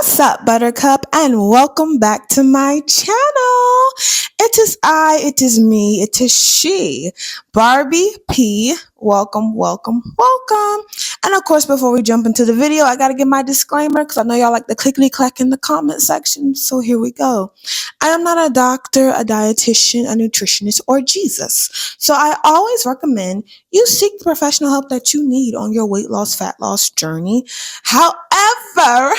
What's up, Buttercup, and welcome back to my channel. It is me, it is she, Barbie P. Welcome, welcome, welcome. And of course, before we jump into the video, I gotta give my disclaimer because I know y'all like the clickety clack in the comment section. So here we go. I am not a doctor, a dietitian, a nutritionist, or Jesus. So I always recommend you seek the professional help that you need on your weight loss, fat loss journey. However,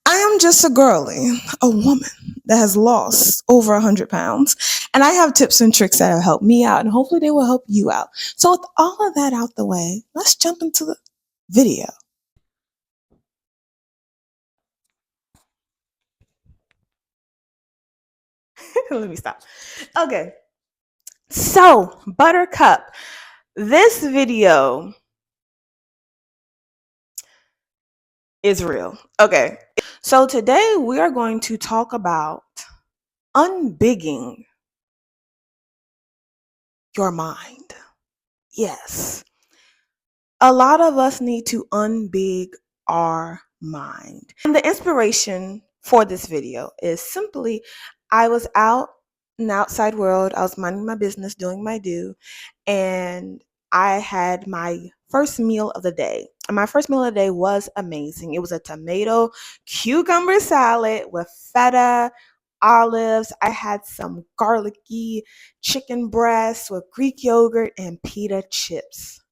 I am just a girly, a woman that has lost over 100 pounds. And I have tips and tricks that have helped me out, and hopefully they will help you out. So, with all of that out the way, let's jump into the video. Let me stop. Okay. So, Buttercup, this video is real. Okay. So, today we are going to talk about unbigging your mind. Yes. A lot of us need to unbig our mind. And the inspiration for this video is simply I was out in the outside world. I was minding my business, doing my due, and I had my first meal of the day. And my first meal of the day was amazing. It was a tomato cucumber salad with feta, olives. I had some garlicky chicken breasts with Greek yogurt and pita chips.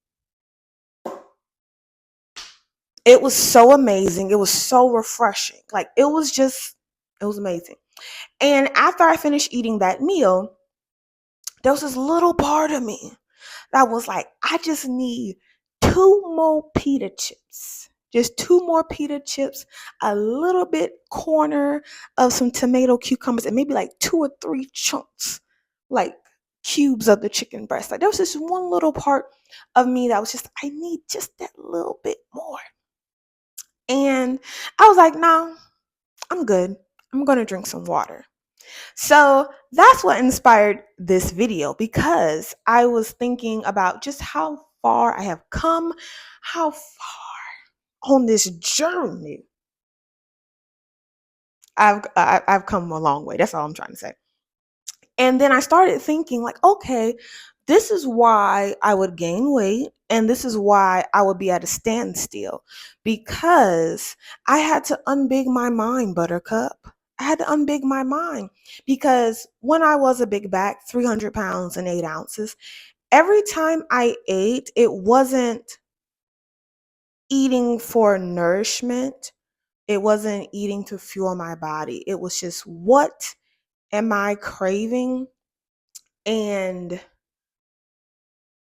It was so amazing. It was so refreshing. It was amazing. And after I finished eating that meal, there was this little part of me that was like, I just need two more pita chips. Just two more pita chips, a little bit corner of some tomato cucumbers, and maybe like two or three chunks, like cubes of the chicken breast. Like there was this one little part of me that was just, I need just that little bit more. And I was like, no, I'm good. I'm going to drink some water. So that's what inspired this video, because I was thinking about just how far I have come, how far on this journey I've come a long way. That's all I'm trying to say. And then I started thinking like, okay, this is why I would gain weight, and this is why I would be at a standstill, because I had to unbig my mind, Buttercup. I had to unbig my mind because when I was a big back, 300 pounds and 8 ounces, every time I ate, it wasn't eating for nourishment. It wasn't eating to fuel my body. It was just, what am I craving? And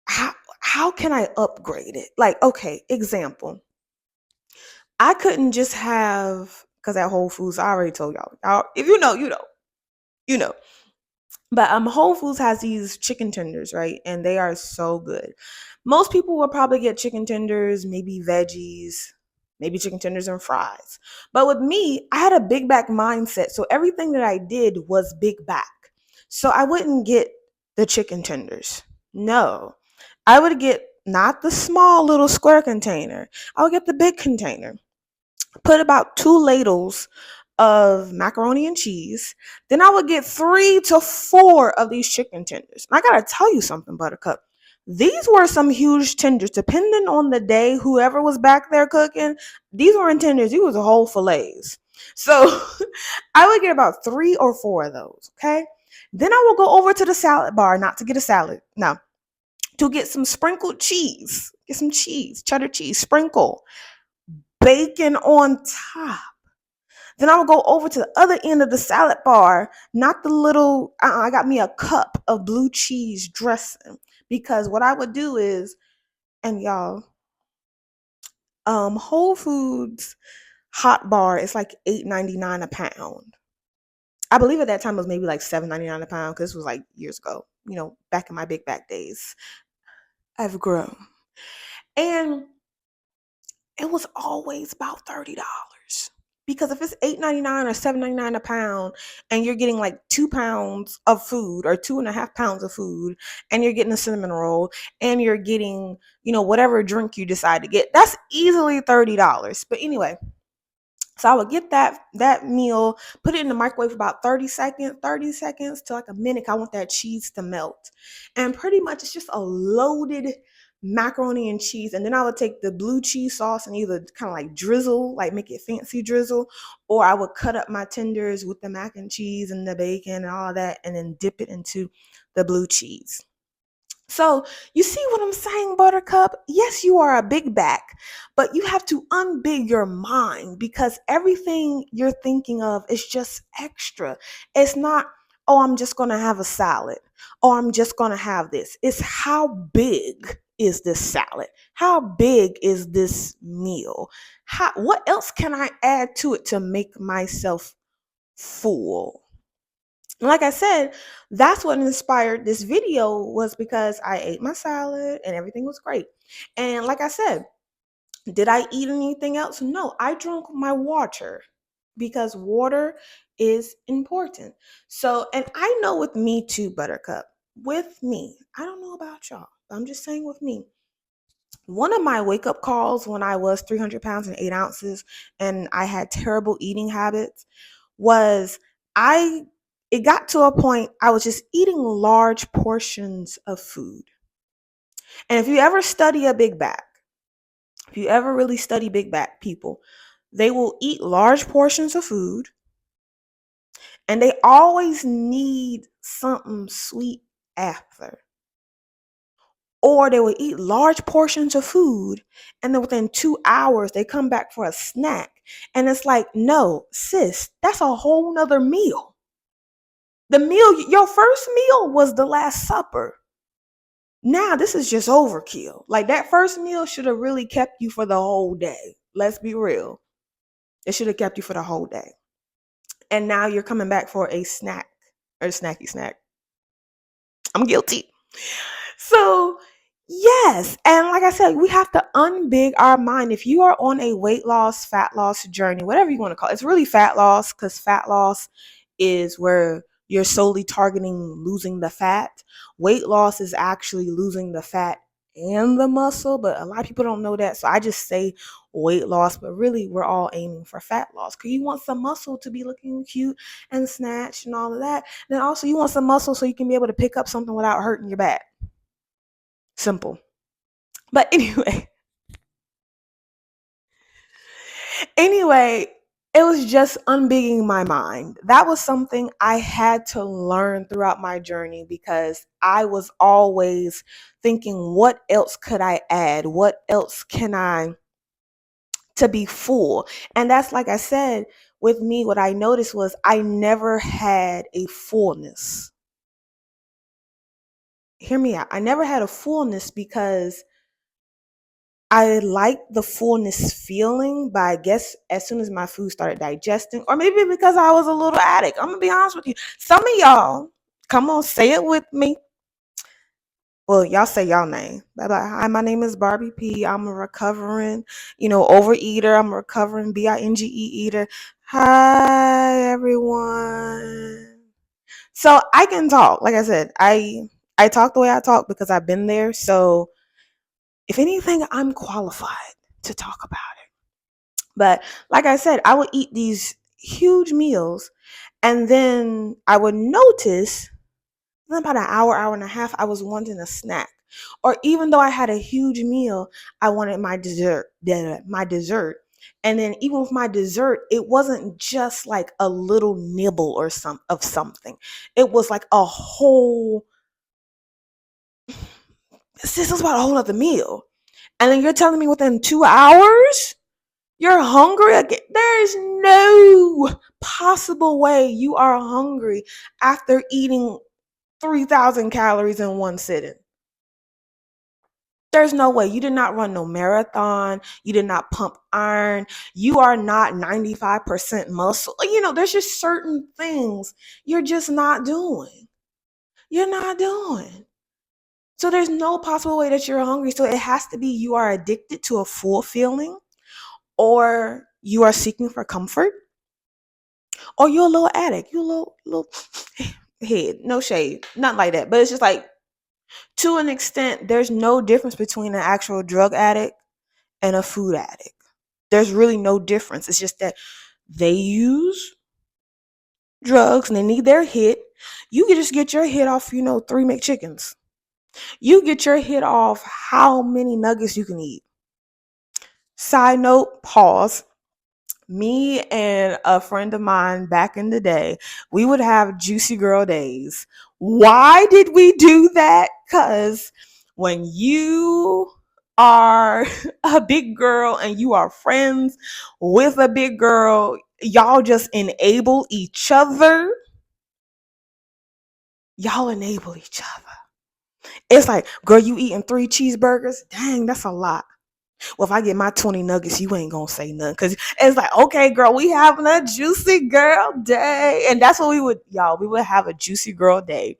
how can I upgrade it? Like, okay, example. I couldn't just have, because at Whole Foods, I already told y'all, if you know, you know, you know. But Whole Foods has these chicken tenders, right? And they are so good. Most people will probably get chicken tenders, maybe veggies, maybe chicken tenders and fries. But with me, I had a big back mindset. So everything that I did was big back. So I wouldn't get the chicken tenders. No. I would get not the small little square container. I would get the big container. Put about 2 ladles of macaroni and cheese. Then I would get 3 to 4 of these chicken tenders. And I gotta tell you something, Buttercup. These were some huge tenders. Depending on the day, whoever was back there cooking, these weren't tenders. These were whole fillets. So I would get about 3 or 4 of those. Okay. Then I will go over to the salad bar, not to get a salad. No, to get some sprinkled cheese. Get some cheese, cheddar cheese, sprinkle, bacon on top. Then I would go over to the other end of the salad bar, not the little, I got me a cup of blue cheese dressing. Because what I would do is, and y'all, Whole Foods hot bar is like $8.99 a pound. I believe at that time it was maybe like $7.99 a pound, because this was like years ago, back in my big back days. I've grown. And it was always about $30. Because if it's $8.99 or $7.99 a pound, and you're getting like 2 pounds of food or 2.5 pounds of food, and you're getting a cinnamon roll, and you're getting, whatever drink you decide to get, that's easily $30. But anyway, so I would get that meal, put it in the microwave for about 30 seconds to like a minute. I want that cheese to melt. And pretty much it's just a loaded macaroni and cheese. And then I would take the blue cheese sauce and either kind of like drizzle, like make it fancy drizzle, or I would cut up my tenders with the mac and cheese and the bacon and all that, and then dip it into the blue cheese. So, you see what I'm saying, Buttercup? Yes, you are a big back, but you have to unbig your mind, because everything you're thinking of is just extra. It's not, oh, I'm just going to have a salad, or I'm just going to have this. It's how big is this salad? How big is this meal? What else can I add to it to make myself full? Like I said, that's what inspired this video, was because I ate my salad and everything was great. And like I said, did I eat anything else? No, I drank my water, because water is important. So, and I know with me too, Buttercup, with me, I don't know about y'all, but I'm just saying with me, one of my wake up calls when I was 300 pounds and 8 ounces and I had terrible eating habits was, I it got to a point I was just eating large portions of food. And if you ever study a big back, if you ever really study big back people, they will eat large portions of food, and they always need something sweet after. Or they will eat large portions of food, and then within 2 hours they come back for a snack. And it's like, no, sis, that's a whole nother meal. The meal, your first meal was the Last Supper. Now this is just overkill. Like, that first meal should have really kept you for the whole day. Let's be real. It should have kept you for the whole day. And now you're coming back for a snack, or a snacky snack. I'm guilty. So, yes. And like I said, we have to unbig our mind. If you are on a weight loss, fat loss journey, whatever you want to call it, it's really fat loss, because fat loss is where you're solely targeting losing the fat. Weight loss is actually losing the fat and the muscle, but a lot of people don't know that. So I just say weight loss, but really we're all aiming for fat loss, because you want some muscle to be looking cute and snatched and all of that. Then also you want some muscle so you can be able to pick up something without hurting your back. Simple. But anyway, it was just unbigging my mind. That was something I had to learn throughout my journey, because I was always thinking, what else could I add? What else can I to be full? And that's, like I said, with me, what I noticed was I never had a fullness. Hear me out. I never had a fullness, because I like the fullness feeling, but I guess as soon as my food started digesting, or maybe because I was a little addict, I'm gonna be honest with you. Some of y'all, come on, say it with me. Well, y'all say y'all name. Bye bye. Hi, my name is Barbie P. I'm a recovering, overeater. I'm a recovering binge eater. Hi, everyone. So I can talk. Like I said, I talk the way I talk because I've been there. So if anything, I'm qualified to talk about it. But like I said, I would eat these huge meals, and then I would notice in about an hour, hour and a half, I was wanting a snack. Or even though I had a huge meal, I wanted my dessert. And then even with my dessert, it wasn't just like a little nibble or something. It was like a whole, this was about a whole other meal. And then you're telling me within 2 hours, you're hungry again? There is no possible way you are hungry after eating 3,000 calories in one sitting. There's no way. You did not run no marathon. You did not pump iron. You are not 95% muscle. There's just certain things you're just not doing. You're not doing. So there's no possible way that you're hungry. So it has to be you are addicted to a full feeling, or you are seeking for comfort, or you're a little addict. You a little head. No shade. Not like that. But it's just like, to an extent, there's no difference between an actual drug addict and a food addict. There's really no difference. It's just that they use drugs and they need their hit. You can just get your hit off, 3 McChickens. You get your hit off how many nuggets you can eat. Side note, pause. Me and a friend of mine back in the day, we would have juicy girl days. Why did we do that? Because when you are a big girl and you are friends with a big girl, y'all just enable each other. Y'all enable each other. It's like, girl, you eating 3 cheeseburgers? Dang, that's a lot. Well, if I get my 20 nuggets, you ain't gonna say nothing. Cause it's like, okay, girl, we having a juicy girl day. And that's what we would have a juicy girl day.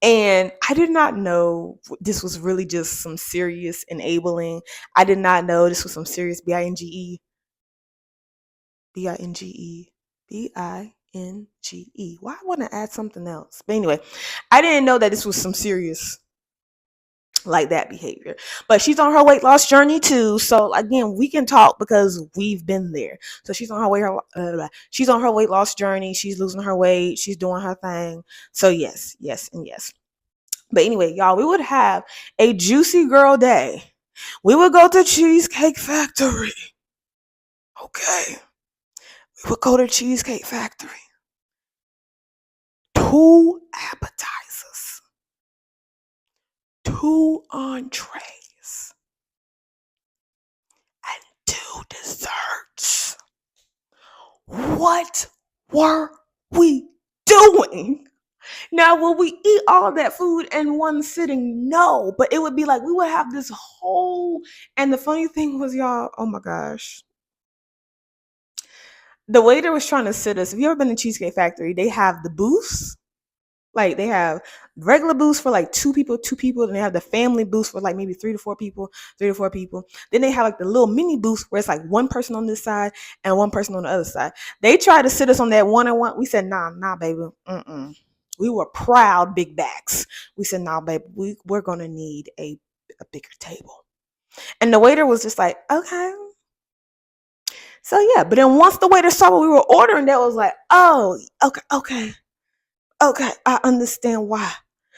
And I did not know this was really just some serious enabling. I did not know this was some serious BINGE. BINGE. BINGE. Why I want to add something else? But anyway, I didn't know that this was some serious like that behavior. But she's on her weight loss journey too. So again, we can talk because we've been there. So she's on her weight loss journey. She's losing her weight. She's doing her thing. So yes, yes, and yes. But anyway, y'all, we would have a juicy girl day. We would go to Cheesecake Factory. Okay. We would go to Cheesecake Factory. 2 appetizers. 2 entrees. And 2 desserts. What were we doing? Now, will we eat all that food in one sitting? No, but it would be like we would have this whole. And the funny thing was, y'all, oh my gosh, the waiter was trying to sit us. If you ever been to Cheesecake Factory, they have the booths. Like they have regular booths for like 2 people, and they have the family booths for like maybe 3 to 4 people, 3 to 4 people. Then they have like the little mini booths where it's like one person on this side and one person on the other side. They tried to sit us on that one-on-one. We said, nah, baby. Mm-mm. We were proud big backs. We said, nah, baby, we're gonna need a bigger table. And the waiter was just like, okay. So yeah, but then once the waiter saw what we were ordering, that was like, oh, okay. Okay, I understand why.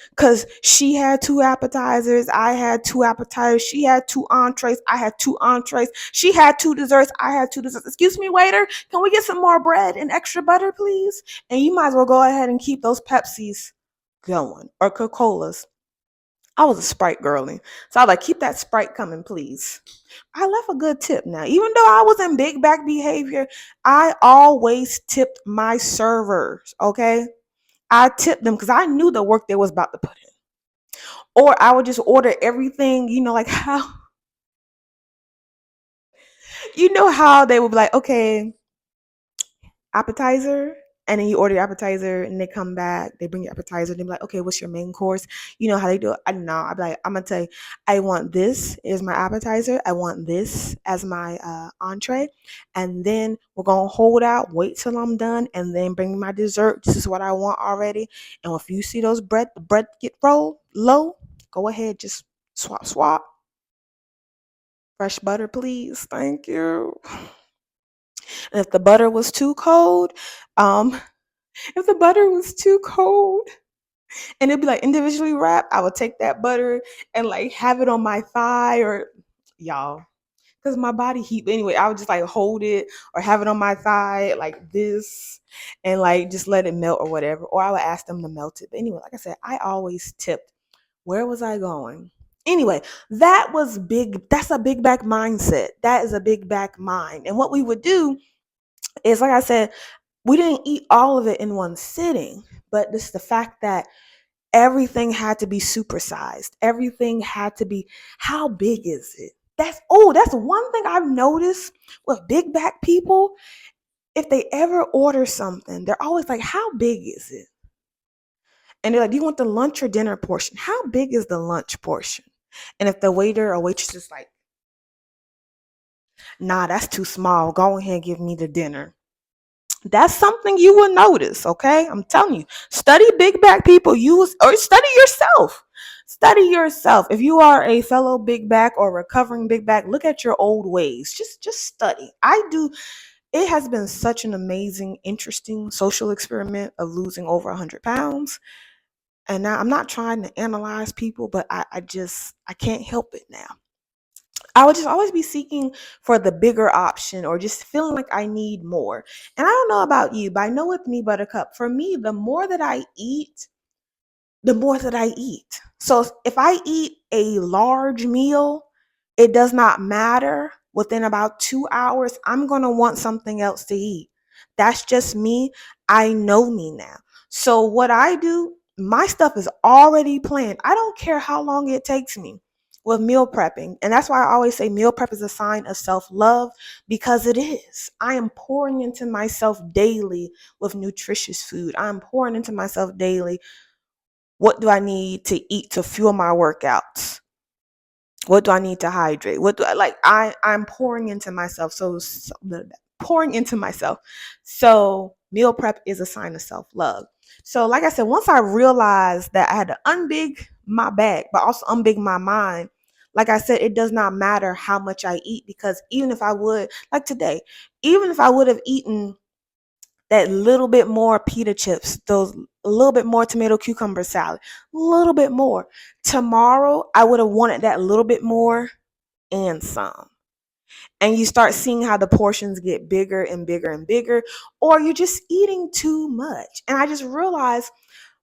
Because she had 2 appetizers, I had 2 appetizers, she had 2 entrees, I had 2 entrees, she had 2 desserts, I had 2 desserts. Excuse me, waiter, can we get some more bread and extra butter, please? And you might as well go ahead and keep those Pepsis going or Coca-Colas. I was a Sprite girly. So I was like, keep that Sprite coming, please. I left a good tip now. Even though I was in big back behavior, I always tipped my servers, okay? I tipped them because I knew the work they was about to put in. Or I would just order everything, like how, how they would be like, okay, appetizer. And then you order your appetizer and they come back, they bring your appetizer, and they be like, okay, what's your main course? You know how they do it? I don't know. I'd be like, I'm going to tell you, I want this as my appetizer. I want this as my entree. And then we're going to hold out, wait till I'm done, and then bring me my dessert. This is what I want already. And if you see the bread get rolled low, go ahead, just swap. Fresh butter, please. Thank you. And if the butter was too cold, if the butter was too cold and it'd be like individually wrapped, I would take that butter and like have it on my thigh or y'all, because my body heat. But anyway, I would just like hold it or have it on my thigh like this and like just let it melt or whatever. Or I would ask them to melt it. But anyway, like I said, I always tipped. Where was I going? Anyway, that was big. That's a big back mindset. That is a big back mind. And what we would do is, like I said, we didn't eat all of it in one sitting, but this the fact that everything had to be supersized. Everything had to be, how big is it? That's one thing I've noticed with big back people. If they ever order something, they're always like, how big is it? And they're like, do you want the lunch or dinner portion? How big is the lunch portion? And if the waiter or waitress is like, Nah, that's too small. Go ahead and give me the dinner. That's something you will notice, okay? I'm telling you. Study big back people. Or study yourself. Study yourself. If you are a fellow big back or recovering big back, look at your old ways. Just study. I do. It has been such an amazing, interesting social experiment of losing over 100 pounds. And now I'm not trying to analyze people, but I can't help it now. I would just always be seeking for the bigger option or just feeling like I need more. And I don't know about you, but I know with me, Buttercup, for me, the more that I eat, the more that I eat. So if I eat a large meal, it does not matter. Within about 2 hours, I'm going to want something else to eat. That's just me. I know me now. So what I do, my stuff is already planned. I don't care how long it takes me with meal prepping. And that's why I always say meal prep is a sign of self love because it is. I am pouring into myself daily with nutritious food. I'm pouring into myself daily. What do I need to eat to fuel my workouts? What do I need to hydrate? What do I like? I'm pouring into myself. Pouring into myself. So meal prep is a sign of self-love. So like I said, once I realized that I had to unbig my bag, but also unbig my mind, like I said, it does not matter how much I eat because even if I would, like today, even if I would have eaten that little bit more pita chips, those a little bit more tomato cucumber salad, a little bit more. Tomorrow, I would have wanted that little bit more and some. And you start seeing how the portions get bigger and bigger and bigger, or you're just eating too much. And I just realized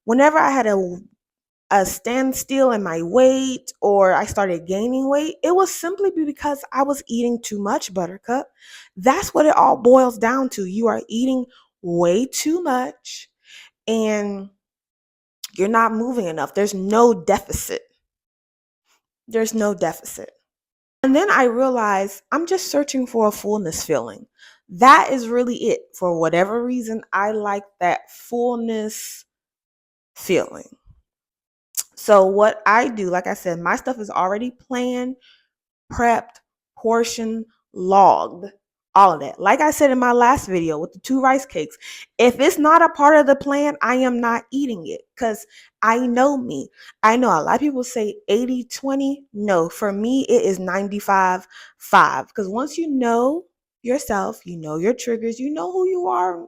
whenever I had a standstill in my weight or I started gaining weight, it was simply because I was eating too much, Buttercup. That's what it all boils down to. You are eating way too much and you're not moving enough. There's no deficit. There's no deficit. And then I realized I'm just searching for a fullness feeling. That is really it. For whatever reason, I like that fullness feeling. So what I do, like I said, my stuff is already planned, prepped, portioned, logged, all of that. Like I said in my last video with the 2 rice cakes, if it's not a part of the plan, I am not eating it because I know me. I know a lot of people say 80-20. No, for me, it is 95-5 because once you know yourself, you know your triggers, you know who you are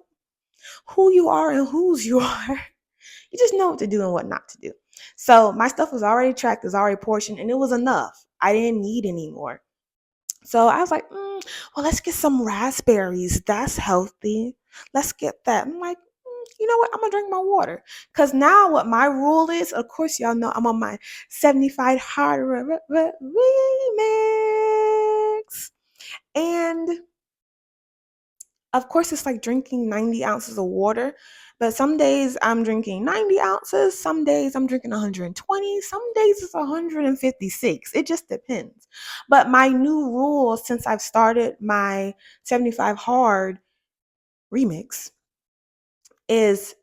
and whose you are. You just know what to do and what not to do. So my stuff was already tracked, was already portioned, and it was enough. I didn't need any more. So I was like, well, let's get some raspberries. That's healthy. Let's get that. I'm like, you know what? I'm going to drink my water. Because now what my rule is, of course, y'all know I'm on my 75 hard remix. And of course, it's like drinking 90 ounces of water. But some days I'm drinking 90 ounces. Some days I'm drinking 120. Some days it's 156. It just depends. But my new rule since I've started my 75 hard remix is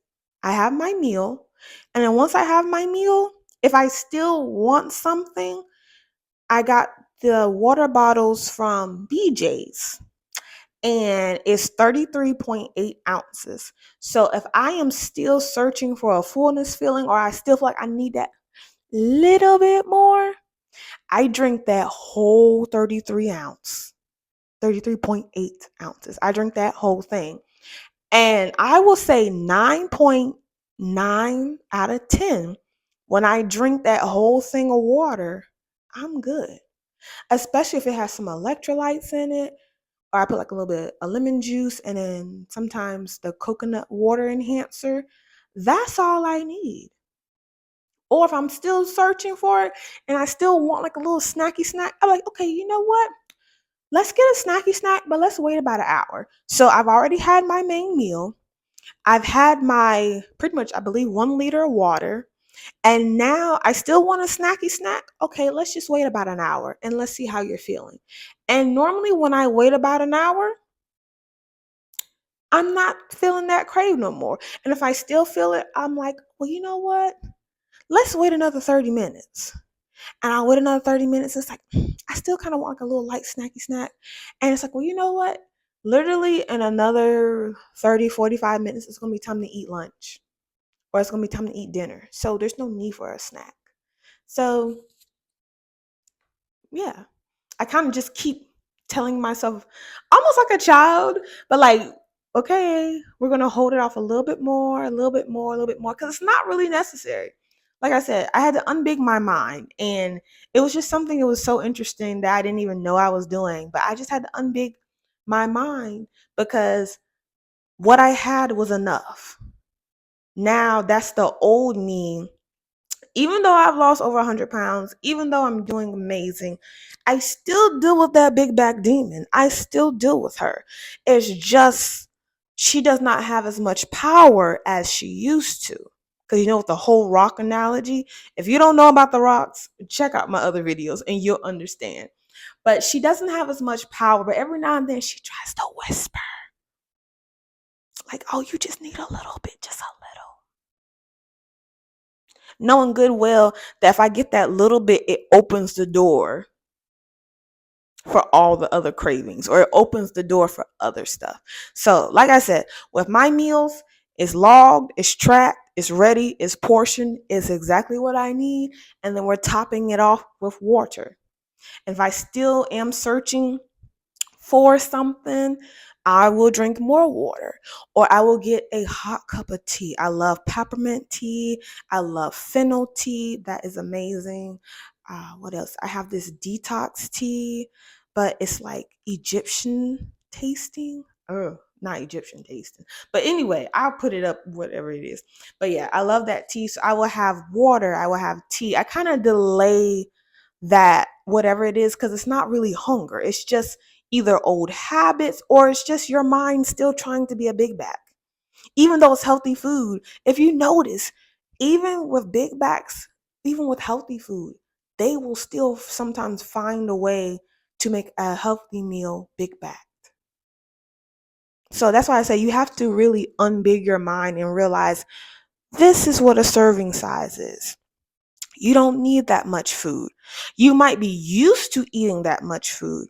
I have my meal. And then once I have my meal, if I still want something, I got the water bottles from BJ's and it's 33.8 ounces. So if I am still searching for a fullness feeling or I still feel like I need that little bit more, I drink that whole 33.8 ounces. I drink that whole thing. And I will say 9.9 out of 10, when I drink that whole thing of water, I'm good. Especially if it has some electrolytes in it or I put like a little bit of lemon juice and then sometimes the coconut water enhancer. That's all I need. Or if I'm still searching for it and I still want like a little snacky snack, I'm like, okay, you know what? Let's get a snacky snack, but let's wait about an hour. So I've already had my main meal. I've had my pretty much, I believe, 1 liter of water. And now I still want a snacky snack. Okay, let's just wait about an hour and let's see how you're feeling. And normally when I wait about an hour, I'm not feeling that crave no more. And if I still feel it, I'm like, well, you know what? Let's wait another 30 minutes. And I'll wait another 30 minutes. It's like, I still kind of want like a little light snacky snack. And it's like, well, you know what? Literally in another 30, 45 minutes, it's going to be time to eat lunch or it's going to be time to eat dinner. So there's no need for a snack. So, yeah, I kind of just keep telling myself, almost like a child, but like, okay, we're going to hold it off a little bit more, a little bit more, a little bit more, because it's not really necessary. Like I said, I had to unbig my mind, and it was just something that was so interesting that I didn't even know I was doing, but I just had to unbig my mind because what I had was enough. Now that's the old me. Even though I've lost over 100 pounds, even though I'm doing amazing, I still deal with that big back demon. I still deal with her. It's just she does not have as much power as she used to. Because you know, with the whole rock analogy, if you don't know about the rocks, check out my other videos and you'll understand. But she doesn't have as much power, but every now and then she tries to whisper, like, oh, you just need a little bit, just a little. Knowing good well that if I get that little bit, it opens the door for all the other cravings or it opens the door for other stuff. So, like I said, with my meals, it's logged, it's tracked, it's ready, it's portioned, it's exactly what I need. And then we're topping it off with water. And if I still am searching for something, I will drink more water or I will get a hot cup of tea. I love peppermint tea. I love fennel tea. That is amazing. What else? I have this detox tea, but it's like Egyptian tasting. Oh, not Egyptian tasting. But anyway, I'll put it up, whatever it is. But yeah, I love that tea. So I will have water. I will have tea. I kind of delay that whatever it is because it's not really hunger. It's just either old habits or it's just your mind still trying to be a big back. Even though it's healthy food, if you notice, even with big backs, even with healthy food, they will still sometimes find a way to make a healthy meal big back. So that's why I say you have to really unbig your mind and realize this is what a serving size is. You don't need that much food. You might be used to eating that much food,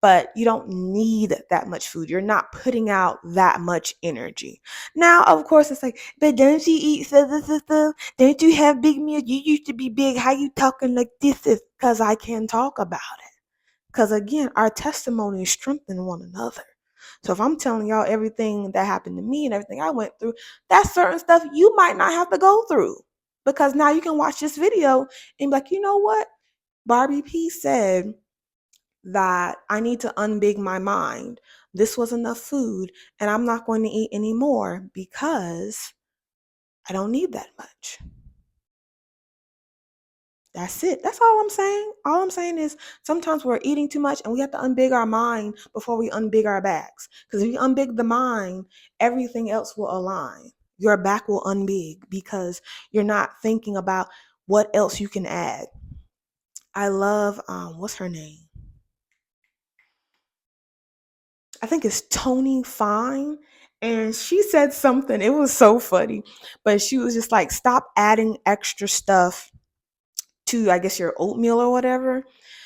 but you don't need that much food. You're not putting out that much energy. Now, of course, it's like, but don't you eat stuff? Don't you have big meals? You used to be big. How you talking like this? Is because I can talk about it. Because again, our testimonies strengthen one another. So if I'm telling y'all everything that happened to me and everything I went through, that's certain stuff you might not have to go through. Because now you can watch this video and be like, you know what? Barbie P said that I need to unbig my mind. This was enough food and I'm not going to eat anymore because I don't need that much. That's it. That's all I'm saying. All I'm saying is sometimes we're eating too much and we have to unbig our mind before we unbig our backs. Because if you unbig the mind, everything else will align. Your back will unbig because you're not thinking about what else you can add. I love what's her name? I think it's Tony Fine. And she said something, it was so funny. But she was just like, stop adding extra stuff to, I guess, your oatmeal or whatever.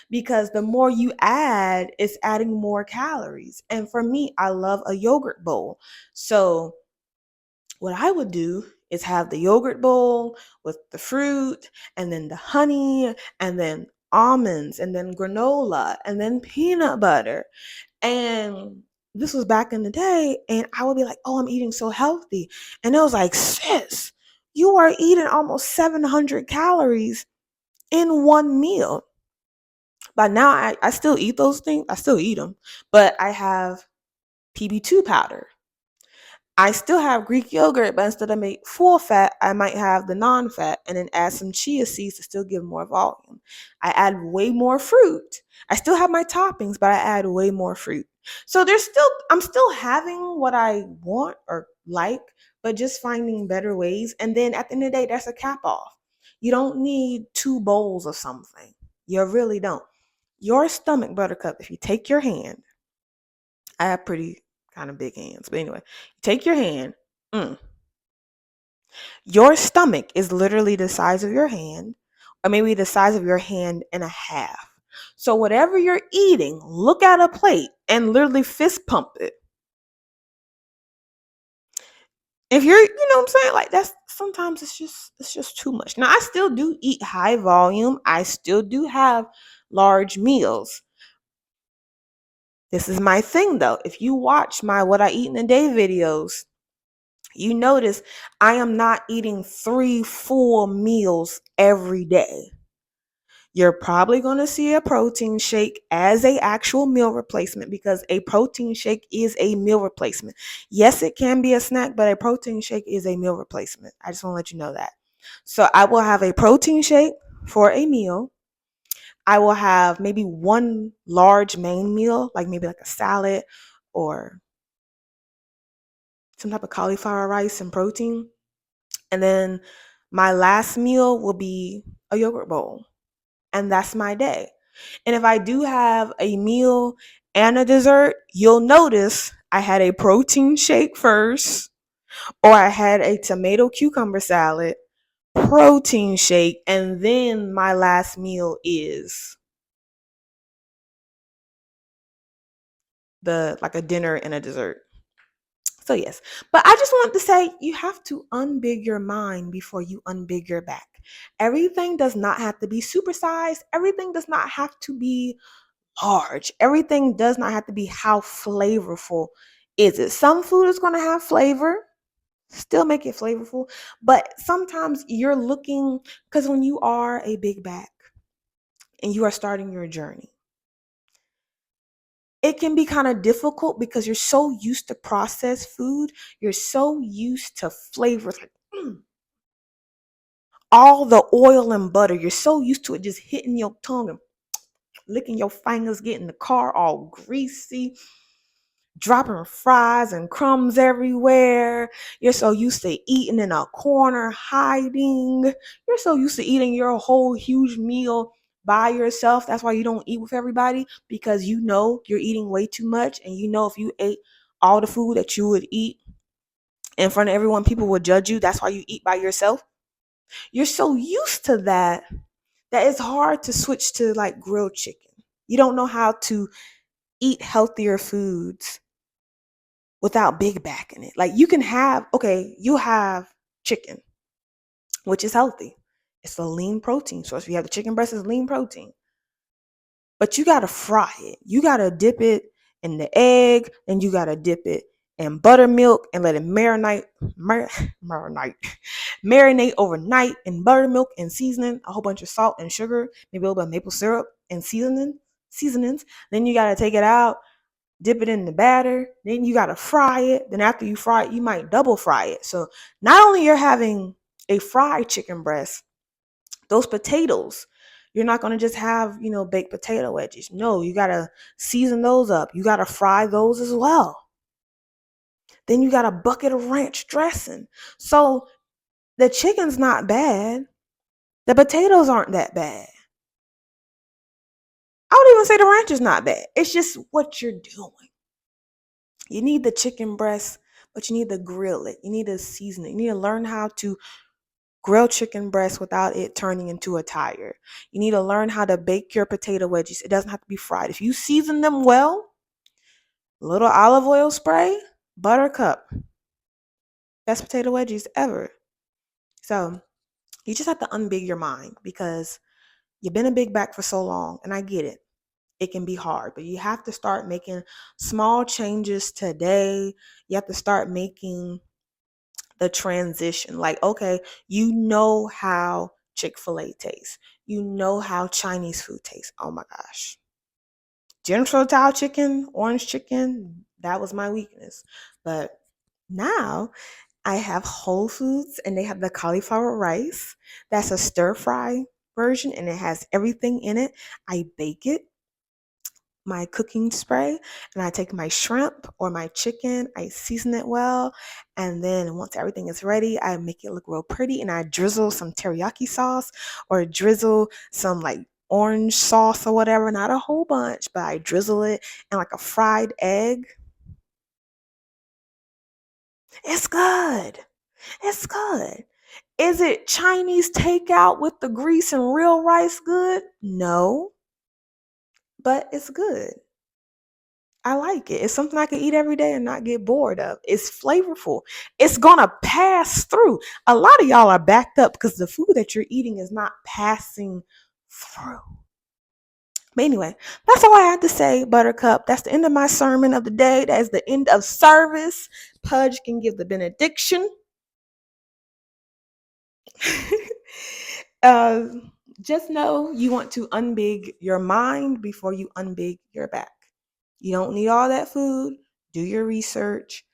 Because the more you add, it's adding more calories. And for me, I love a yogurt bowl. So what I would do is have the yogurt bowl with the fruit and then the honey and then almonds and then granola and then peanut butter. And this was back in the day, and I would be like, oh, I'm eating so healthy. And it was like, sis, you are eating almost 700 calories in one meal. But now I still eat those things. I still eat them, but I have PB2 powder. I still have Greek yogurt, but instead of make full fat, I might have the non-fat and then add some chia seeds to still give more volume. I add way more fruit. I still have my toppings, but I add way more fruit. So I'm still having what I want or like, but just finding better ways. And then at the end of the day, that's a cap off. You don't need 2 bowls of something. You really don't. Your stomach, Buttercup, if you take your hand, I have pretty kind of big hands. But anyway, take your hand. Your stomach is literally the size of your hand, or maybe the size of your hand and a half. So whatever you're eating, look at a plate and literally fist pump it. If you're, what I'm saying, like that's sometimes it's just too much. Now I still do eat high volume. I still do have large meals. This is my thing though. If you watch my what I eat in a day videos, you notice I am not eating 3 full meals every day. You're probably going to see a protein shake as a actual meal replacement because a protein shake is a meal replacement. Yes, it can be a snack, but a protein shake is a meal replacement. I just want to let you know that. So I will have a protein shake for a meal. I will have maybe one large main meal, like maybe like a salad or some type of cauliflower rice and protein. And then my last meal will be a yogurt bowl. And that's my day. And if I do have a meal and a dessert, you'll notice I had a protein shake first, or I had a tomato cucumber salad, protein shake, and then my last meal is the like a dinner and a dessert. So yes, but I just wanted to say you have to unbig your mind before you unbig your back. Everything does not have to be supersized. Everything does not have to be large. Everything does not have to be how flavorful is it. Some food is going to have flavor. Still make it flavorful, but sometimes you're looking because when you are a big back and you are starting your journey, it can be kind of difficult because you're so used to processed food. You're so used to flavors like all the oil and butter. You're so used to it just hitting your tongue and licking your fingers, getting the car all greasy, dropping fries and crumbs everywhere. You're so used to eating in a corner, hiding. You're so used to eating your whole huge meal by yourself. That's why you don't eat with everybody because you know you're eating way too much. And you know if you ate all the food that you would eat in front of everyone, people would judge you. That's why you eat by yourself. You're so used to that it's hard to switch to like grilled chicken. You don't know how to eat healthier foods without big back in it. Like you can have, okay, you have chicken, which is healthy. It's a lean protein source. You have the chicken breast is lean protein. But you gotta fry it. You gotta dip it in the egg, and you gotta dip it in buttermilk and let it marinate overnight in buttermilk and seasoning, a whole bunch of salt and sugar, maybe a little bit of maple syrup and seasonings. Then you gotta take it out, dip it in the batter, then you got to fry it. Then after you fry it, you might double fry it. So not only you're having a fried chicken breast, those potatoes, you're not going to just have, baked potato wedges. No, you got to season those up. You got to fry those as well. Then you got a bucket of ranch dressing. So the chicken's not bad. The potatoes aren't that bad. I would even say the ranch is not bad. It's just what you're doing. You need the chicken breast, but you need to grill it. You need to season it. You need to learn how to grill chicken breast without it turning into a tire. You need to learn how to bake your potato wedges. It doesn't have to be fried. If you season them well, little olive oil spray, Buttercup, best potato wedges ever. So you just have to unbig your mind because you've been a big back for so long, and I get it. It can be hard, but you have to start making small changes today. You have to start making the transition. Like, okay, you know how Chick-fil-A tastes. You know how Chinese food tastes. Oh my gosh. General Tao chicken, orange chicken, that was my weakness. But now I have Whole Foods and they have the cauliflower rice. That's a stir fry version and it has everything in it. I bake it, my cooking spray, and I take my shrimp or my chicken, I season it well, and then once everything is ready, I make it look real pretty and I drizzle some teriyaki sauce or drizzle some like orange sauce or whatever, not a whole bunch, but I drizzle it and like a fried egg. It's good. It's good. Is it Chinese takeout with the grease and real rice good? No, but it's good. I like it. It's something I can eat every day and not get bored of. It's flavorful. It's gonna pass through. A lot of y'all are backed up because the food that you're eating is not passing through. But anyway, that's all I had to say, Buttercup. That's the end of my sermon of the day. That is the end of service. Pudge can give the benediction. uh, just know you want to unbig your mind before you unbig your back. You don't need all that food. Do your research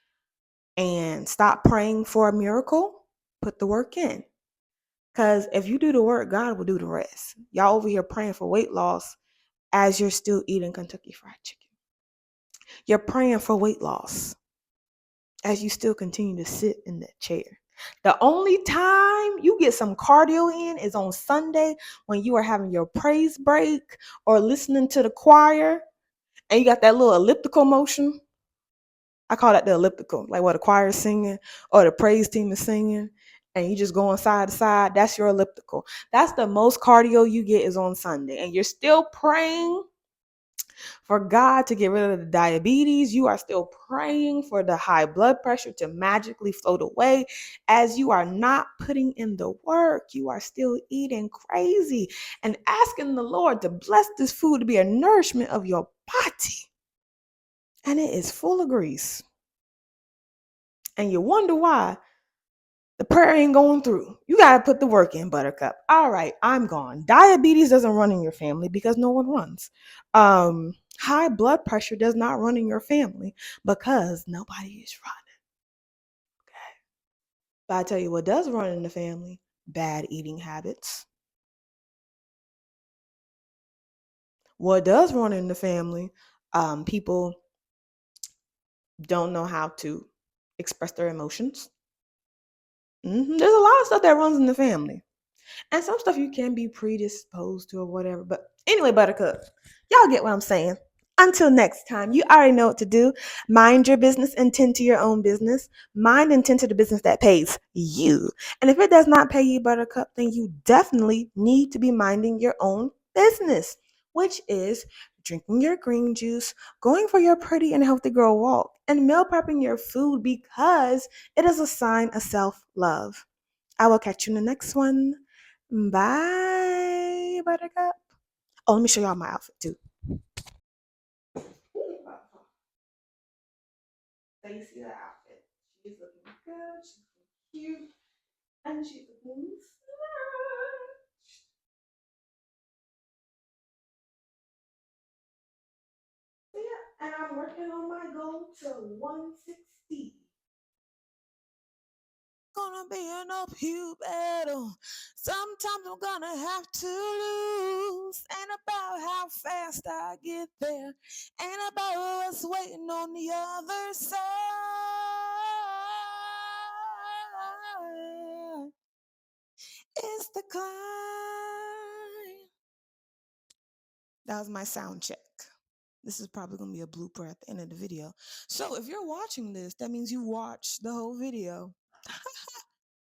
and stop praying for a miracle. Put the work in. Because if you do the work, God will do the rest. Y'all over here praying for weight loss as you're still eating Kentucky Fried Chicken. You're praying for weight loss as you still continue to sit in that chair. The only time you get some cardio in is on Sunday when you are having your praise break or listening to the choir and you got that little elliptical motion. I call that the elliptical, like what the choir is singing or the praise team is singing, and you just going side to side. That's your elliptical. That's the most cardio you get is on Sunday, and you're still praying for God to get rid of the diabetes. You are still praying for the high blood pressure to magically float away as you are not putting in the work. You are still eating crazy and asking the Lord to bless this food to be a nourishment of your body. And it is full of grease. And you wonder why the prayer ain't going through. You got to put the work in, Buttercup. All right, I'm gone. Diabetes doesn't run in your family because no one runs. High blood pressure does not run in your family because nobody is running. Okay. But I tell you what does run in the family: bad eating habits. What does run in the family? People don't know how to express their emotions. There's a lot of stuff that runs in the family. And some stuff you can be predisposed to or whatever. But anyway, Buttercup, y'all get what I'm saying. Until next time, you already know what to do. Mind your business and tend to your own business. Mind and tend to the business that pays you. And if it does not pay you, Buttercup, then you definitely need to be minding your own business, which is drinking your green juice, going for your pretty and healthy girl walk, and meal prepping your food because it is a sign of self-love. I will catch you in the next one. Bye, Buttercup. Oh, let me show y'all my outfit too. So you see the outfit. She's looking good. She's looking cute. And she's looking snatched. So yeah, and I'm working on my goal to 160. Gonna be an uphill battle. Sometimes I'm gonna have to lose. Ain't about how fast I get there. Ain't about what's waiting on the other side. It's the climb. That was my sound check. This is probably gonna be a blooper at the end of the video. So if you're watching this, that means you watched the whole video.